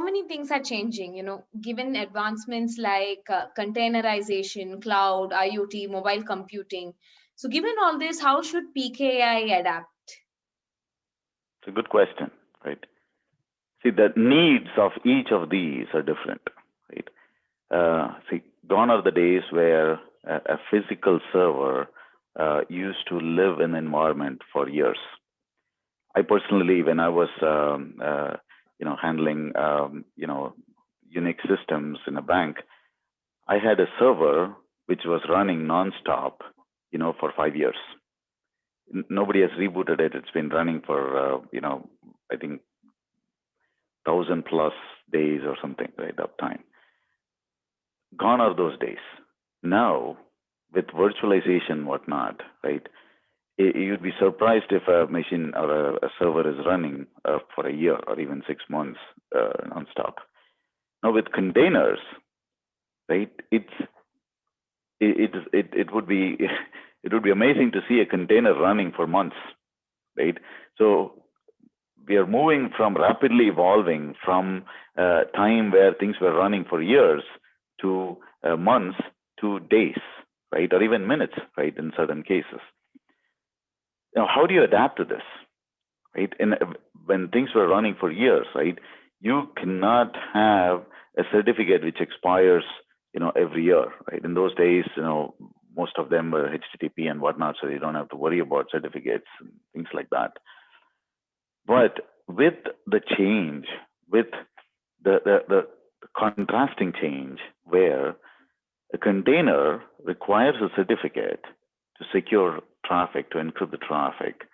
many things are changing, given advancements like containerization, cloud, IoT, mobile computing. So given all this, how should PKI adapt? It's a good question, right? See, the needs of each of these are different, right? See, gone are the days where a physical server used to live in an environment for years. I personally, when I was, handling, Unix systems in a bank, I had a server which was running nonstop, for 5 years. Nobody has rebooted it. It's been running for, I think 1,000+ days or something, right? Uptime. Gone are those days. Now, with virtualization, whatnot, right? You'd be surprised if a machine or a server is running for a year or even 6 months nonstop. Now, with containers, right? It would be it would be amazing to see a container running for months, right? So we are moving from rapidly evolving from time where things were running for years to months to days, right? Or even minutes, right? In certain cases. Now, how do you adapt to this, right? When things were running for years, right? You cannot have a certificate which expires, every year, right? In those days, most of them were HTTP and whatnot, so you don't have to worry about certificates and things like that. But with the change, with the contrasting change, where a container requires a certificate to secure traffic, to encrypt the traffic,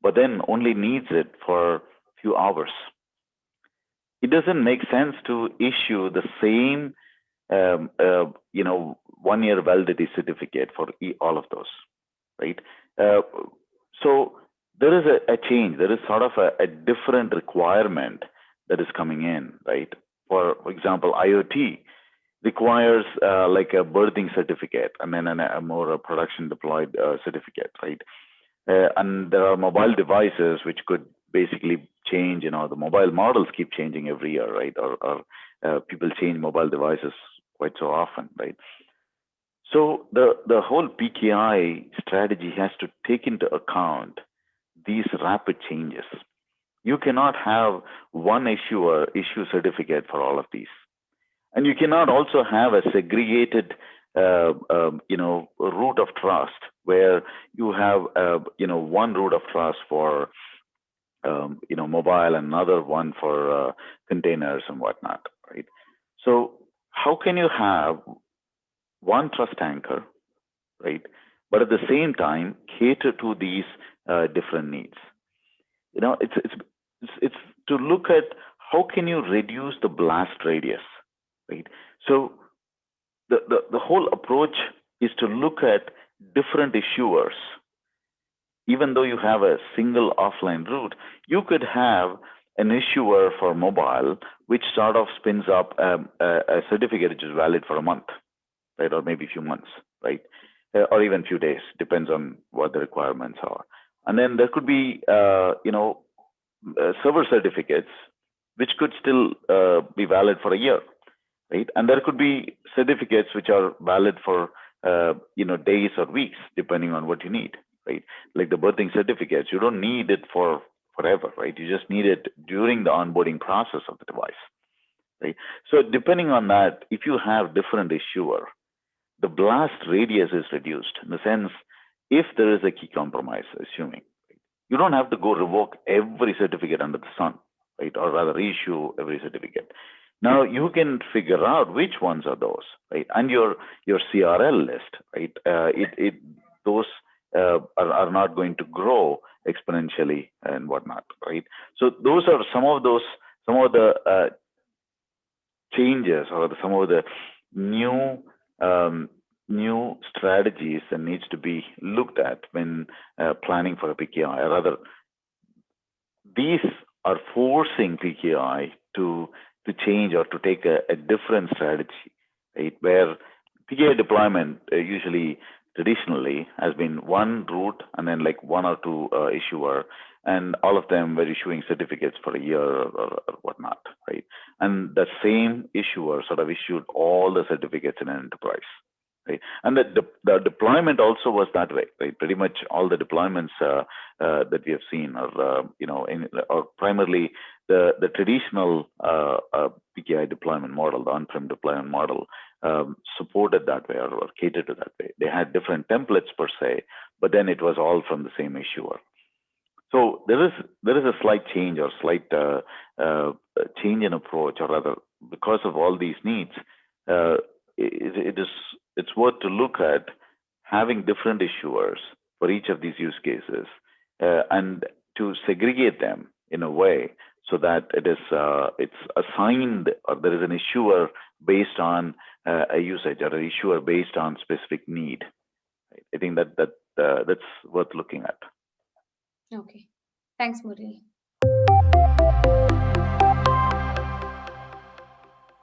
but then only needs it for a few hours. It doesn't make sense to issue the same, 1-year validity certificate for all of those, right? So there is a change. There is sort of a different requirement that is coming in, right? For example, IoT requires like a birthing certificate and then a more production deployed certificate, right? And there are mobile devices which could basically change. The mobile models keep changing every year, right? Or people change mobile devices quite so often, right? So the whole PKI strategy has to take into account these rapid changes. You cannot have one issuer issue certificate for all of these. And you cannot also have a segregated, root of trust where you have, one root of trust for, mobile and another one for containers and whatnot, right? So how can you have one trust anchor, right? But at the same time, cater to these different needs. It's to look at how can you reduce the blast radius, right? So the whole approach is to look at different issuers. Even though you have a single offline route, you could have an issuer for mobile, which sort of spins up a certificate which is valid for a month, right, or maybe a few months, right, or even a few days, depends on what the requirements are. And then there could be, server certificates, which could still be valid for a year, right? And there could be certificates which are valid for, days or weeks, depending on what you need, right? Like the birthing certificates, you don't need it for forever, right? You just need it during the onboarding process of the device, right? So depending on that, if you have different issuer, the blast radius is reduced in the sense, if there is a key compromise, assuming, right, you don't have to go revoke every certificate under the sun, right? Or rather issue every certificate. Now you can figure out which ones are those, right? And your CRL list, right? Those are not going to grow exponentially and whatnot, right? So those are some of the changes or some of the new strategies that needs to be looked at when planning for a PKI. Or rather, these are forcing PKI to change or to take a different strategy, right? Where PKI deployment usually traditionally has been one root and then like one or two issuer, and all of them were issuing certificates for a year or whatnot, right? And the same issuer sort of issued all the certificates in an enterprise, right? And the deployment also was that way, right? Pretty much all the deployments that we have seen are, are primarily the traditional PKI deployment model, the on-prem deployment model, supported that way or catered to that way. They had different templates per se, but then it was all from the same issuer. So there is a slight change or slight change in approach, or rather, because of all these needs, it's worth to look at having different issuers for each of these use cases, and to segregate them in a way so that it's assigned, or there is an issuer based on a usage, or an issuer based on specific need. I think that's worth looking at. Okay. Thanks, Murali.